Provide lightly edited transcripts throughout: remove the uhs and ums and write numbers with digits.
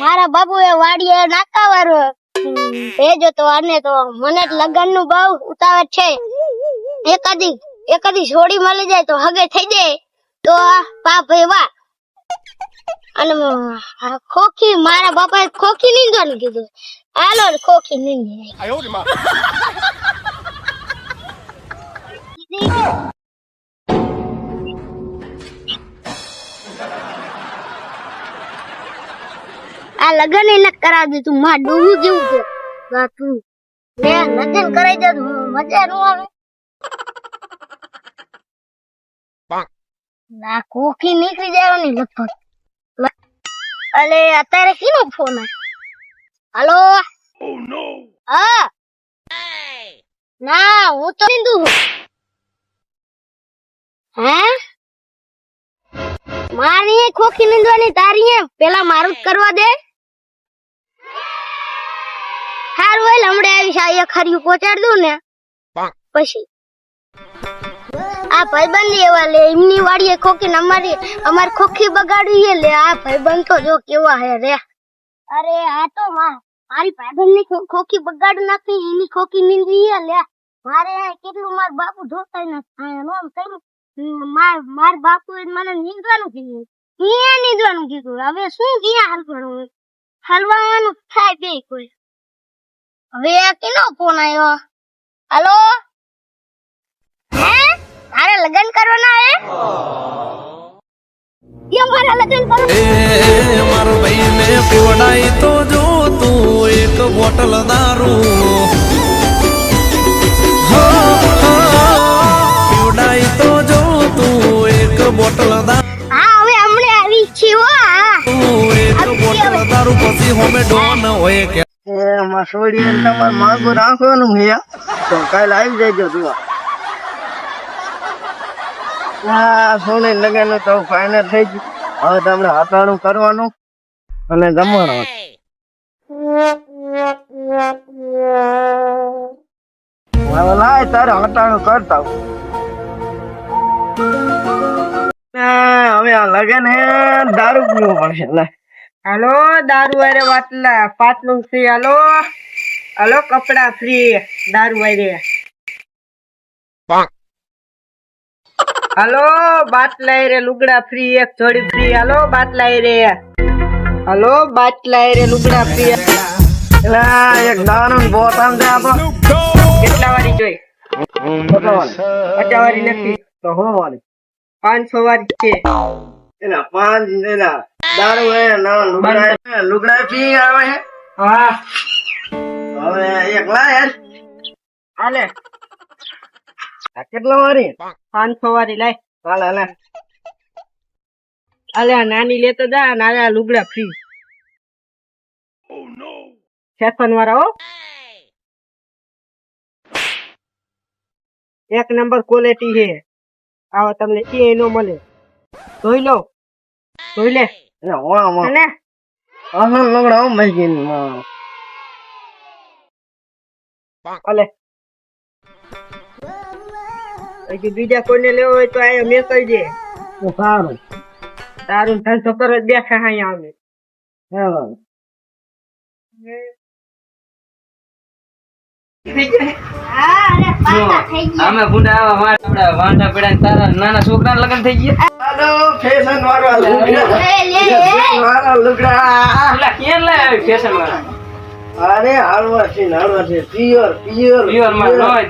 મારા બાપુ એ વાડીએ નાકાવારો ભેજો તો અને તો મને લગન નું બહુ ઉતાવળ છે. એકાદી છોડી મળી જાય તો હગે થઈ જાય તો બાપ એવા. અને ખોખી મારા બાપાએ ખોખી નીંદવાનું કીધું. હાલો ખોખી નીંદી. આ લગન એને કરાવી દે. તું માં ડોહું જેવું છે તું લગન કરાવી દે મજા નું આવે. ના કોકી નીકળી જવાની લગભગ. અલે અત્યારે કીનો ફોન આવે? હાલો. હા ના હું તો નિંદુ હે મારી ખોખી નીંદવાની તારી પેલા મારું જ કરવા દે. સારું હોય હમણાં આવી સાહેબ ખરી પહોંચાડ દઉં ને પછી આ ભાઈબંધ એવા લે એમની વાડીએ ખોખી ને અમારી ખોખી બગાડવી લે. આ ભાઈબંધ તો જો કેવા હે રે. અરે આ તો મારી ભાઈબંધ ની ખોખી બગાડી નાખી એની ખોખી નીંદવી લે. મારે કેટલું માર બાપુ જોતા નથી. માર બાપુ મને નીંદવાનું કીધું. ક્યાં નીંદવાનું કીધું? હવે શું ક્યાં હલવાનું થાય બે કોઈ. હવે કેનો ફોન આવ્યો? હાલો હે તારે લગન કરવાના હે? કેમ મારા લગન કરો? એ મારો ભાઈ ને પીવડાઈ તો જો તું એક બોટલ દારૂ. પીવડાઈ તો જો તું એક બોટલ દારૂ. હા હવે હમણે આવી છે હો. એક બોટલ દારૂ પછી હોમે ડોન હોય કે મસોડી તમારે માગું રાખવાનું છે તો કાલે આવી જજો તું. હા સોની લગન તો ફાઇનલ થઈ ગયું. હવે તમને હટાણું કરવાનું અને જમવાનું. હવે લાય તારે હટાણું કરતા હવે આ લગન હે દારૂ પીવું પડશે. લે હાલો દારૂ વારે વાટલા પાટલું ફ્રી. હાલો કપડા ફ્રી દારૂ વારે. હાલો બાટલા રે લુગડા ફ્રી એક જોડી ફ્રી. હાલો બાટલા રે. હાલો બાટલા રે લુગડા ફ્રી. એક દારૂ બોતામ દે આપો. કેટલા વાળી જોઈ? 50 વાળી નથી તો હો વાળી 500 વાળી છે. એના પાંચ એના દારૂ હે ના લુગડા પી આવે હે. હા હવે એક લાય હાલે આ કેટલા વાળી? 500 વાળી લાય. હાલે હાલે હાલે આ નાની લેતો જા. નાના લુગડા ફ્રી. ફેશન વાળા હો. એક નંબર ક્વોલિટી છે. આવો તમને એ નો મળે. જોઈ લો જોઈ લે. ને અહન લુગડા હું મગીન હાલે બીજા કોઈને લેવો હોય તો આ મેં કહી દે. સારું તારું ધંધો કરો બેઠા અહીંયા અમે. અમે વાંઢા પડ્યા તારા નાના છોકરા લગ્ન થઈ ગયા. હાલો ફેશન વાળા ફેશન વાળા અરે હાલવા છે પિયર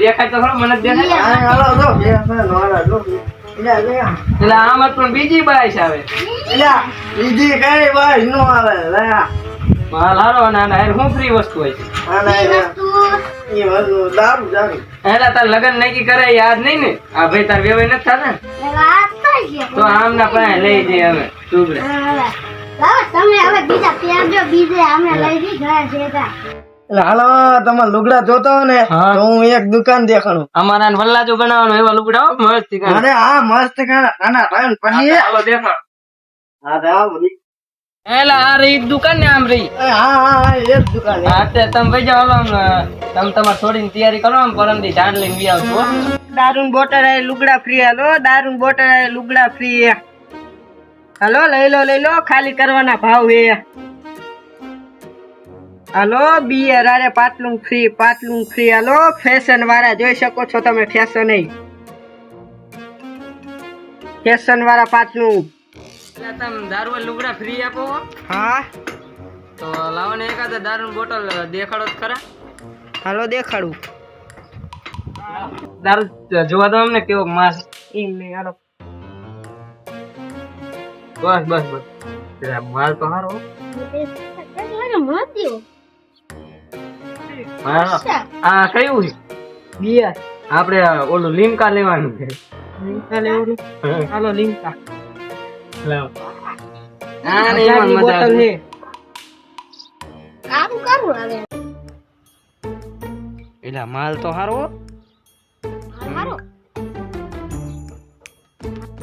દેખાય તો ખરો મને દેખાય. હાલો જો ફેશન વાળા જો એટલે આમાં પણ બીજી બાઈશ આવે. બીજી કઈ બાઈ નો આવે. માલ હારો નાના શું ફ્રી વસ્તુ હોય છે. દારૂ જાણી એટલે તાર લગન નક્કી કરે યાદ નહીં ને? આ ભાઈ તાર વેવાય નથી થતા ને તો આમના પાસે લઈ જઈએ અમે ચૂબડે. તમે હવે બીજા પહેરજો. બીજે અમે લઈ જઈ ગયા છે. હાલો તમારે લુગડા જોતો હો ને તો હું એક દુકાન દેખાડું. અમારા વલ્લાજો બનાવવાનો એવા લુગડા મસ્ત. અરે હા મસ્ત ખાના પછી હાલો દેખાડ. હા બધી એલા આ રહી દુકાન ને આમ રહી. હા એ જ દુકાન. હા તે તમે ભાઈ જાવ તમે તમારે છોડીને તૈયારી કરો આમ પરમદી ધાન લઈને બી આવજો. દારૂન બોટલ લુગડા ફ્રી. હાલો દારૂન બોટલ લુગડા ફ્રી. હાલો લઈ લો ખાલી કરવાના ભાવ હે હાલો બિયર અરે પાટલું ફ્રી હાલો ફેશન વાળા જોઈ શકો છો તમે ફેશન વાળા પાટલું એટલે તમે દારૂ લુગડા ફ્રી આપો હા તો લાવો ને એકાદ દારૂ બોટલ દેખાડો તો ખરા હાલો દેખાડું દારૂ જોવા દો અમને કેવો માલ એમ નહીં હાલો બસ પેલા માલ તો સારો આ કયું છે બિયર આપણે ઓલું લીમકા લેવાનું છે લીમકા લેવાનું હાલો લીમકા લાવ આ ને એમાં મજા બોટલ આવે. હે કામ કરું હવે એલા માલ તો સારો હારો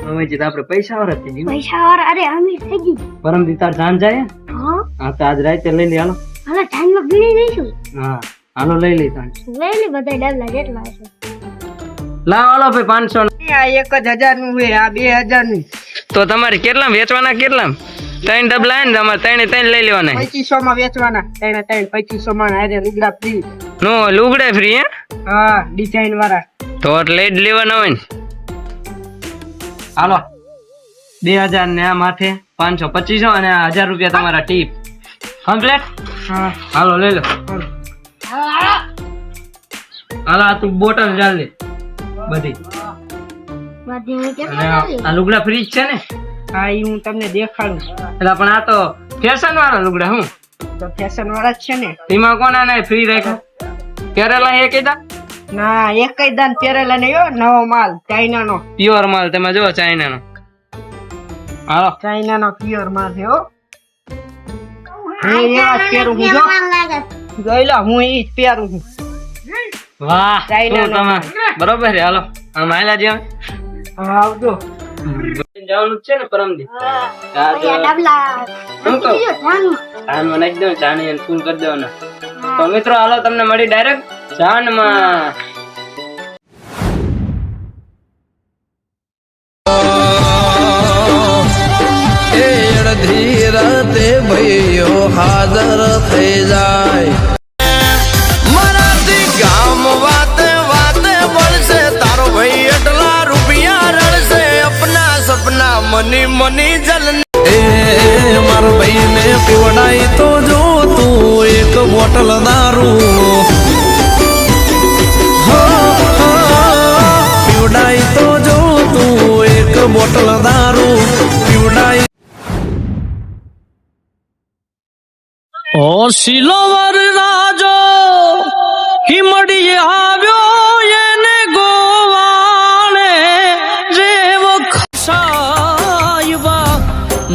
અમે જીત આપણે પૈસા વાળા થઈ ગયું પૈસા વાળા અરે અમીર થઈ ગઈ પરમ દી તાર જાન જાય હા હા તો આજ રાતે લઈ લે હાલો હાલો ટાઈમમાં ગણી લઈશું હા હાલો લઈ લે તાન લઈ લે બધા ડબલા જેટલા હશે લાવ હાલો ભાઈ 500 આ 1000 નું હે આ 2000 નું તો તમારે કેટલા વેચવાના કેટલા 3 ડબલા હે ને તમારે 3 લઈ લેવાના 2500 માં વેચવાના 2500 માં હારે લુગડા ફ્રી નો લુગડા ફ્રી હે હા ડિઝાઇન વાળા તો લઈ જ લેવાના હોય ને હાલો 2000 ને આ માથે 500 2500 અને 1000 રૂપિયા તમારા ટીપ કમ્પ્લીટ હા હાલો લઈ લો હાલો આ તું બોટલ ચાલ લે બધી બધી હું અને કેટલા આ લુગડા ફ્રી છે ને હા ઈ હું તમને દેખાડું એટલે પણ આ તો ફેશન વાળા લુગડા હું તો ફેશન વાળા જ છે ને તેમાં કોના ને ફ્રી રાખ્યા કેરેલા એક દા ના એક જ દાન પહેરેલા નહીં હો નવો માલ ચાઇના નો પ્યોર માલ તમે જો ચાઇના નો હાલો ચાઇના નો પ્યોર માલ છે હો હું એવા જ પહેરું હું જો લાગે જોઈ લો હું ઈ જ પહેરું છું વાહ ચાઇના શું તમે બરોબર છે હાલો આમ હાલ્યા જ્યાં હા આવજો જવાનું જ છે ને પરમદી અહીંયા ડબલા શું કહું? બીજો ધ્યાનમાં. જાનમાં નાખી દો ચાણી અને ફૂલ કરી દેવાના તો મિત્રો હાલો તમને મળી ડાયરેક્ટ જાનમાં એ અડધી રાતે ભાઈઓ હાજર થઈ જાય મરાઠી ગામ વાતે મળશે તારો ભાઈ એટલા રૂપિયા રડશે અપના સપના મની જલ એ મારા ભાઈ ને પીવડાઈ તો જો તું એક બોટલ દારૂ પીવડાઈ તો જો તું એક બોટલ દારૂ પીવડાઈ ઓ શિલોવર રાજો હિમડીએ આવ્યો એને ગોવાણે રેવ ખસાયવા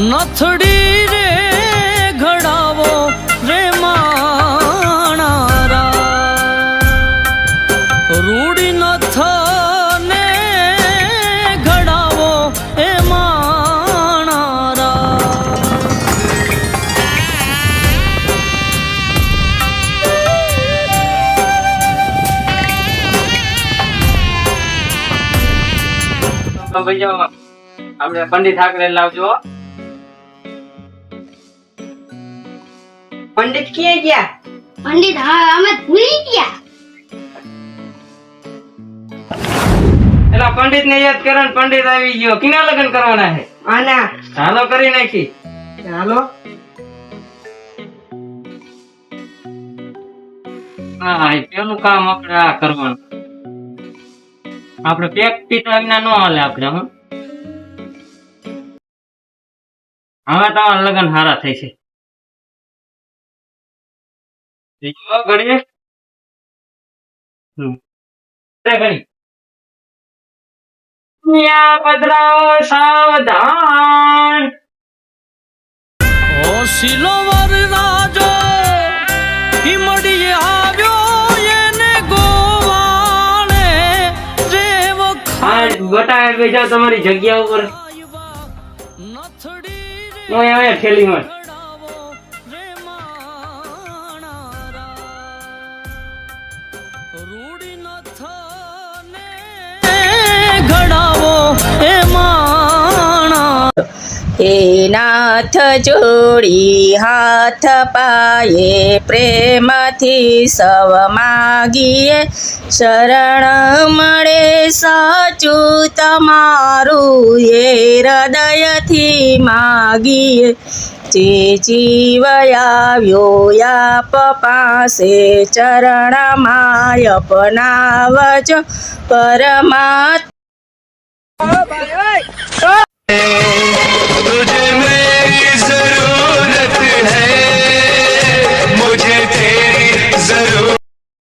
નથડી રે ઘડાવો રે માણારા રૂડી નથ ને ઘડાવો એ માણારા આપણે પંડિત ઠાકરે લાવજો પંડિત ક્યાં ગયા પંડિત હા અમે ભૂલી ગયા એલા પંડિત ને યાદ કરો ને પંડિત આવી ગયો કિના લગ્ન કરવાના છે આના હાલો કરી નાખી હાલો હા એ પેલું કામ આપણે આ કરવાનું આપણે પેક પીતા વિના નો હાલે આપણે હું હવે તમારા લગ્ન સારા થઈ છે બીજું ઘડીએ ઘડી યા પધરાઓ સાવધાન ઓ શિલોવર રાજો હિમડીએ આવ્યો એને ગોવાણે રેવ ગટા બેજા તમારી જગ્યા ઉપર હું અહીંયા ઠેલીમાં ઘડાવો એ માણા હે નાથ જોડી હાથ પાયે પ્રેમથી સવ માગીએ શરણ મળે સાચું તમારું એ હૃદયથી માગીએ જે જીવ આવ્યો આપ પાસે ચરણમાં અપનાવજો પરમાત્મા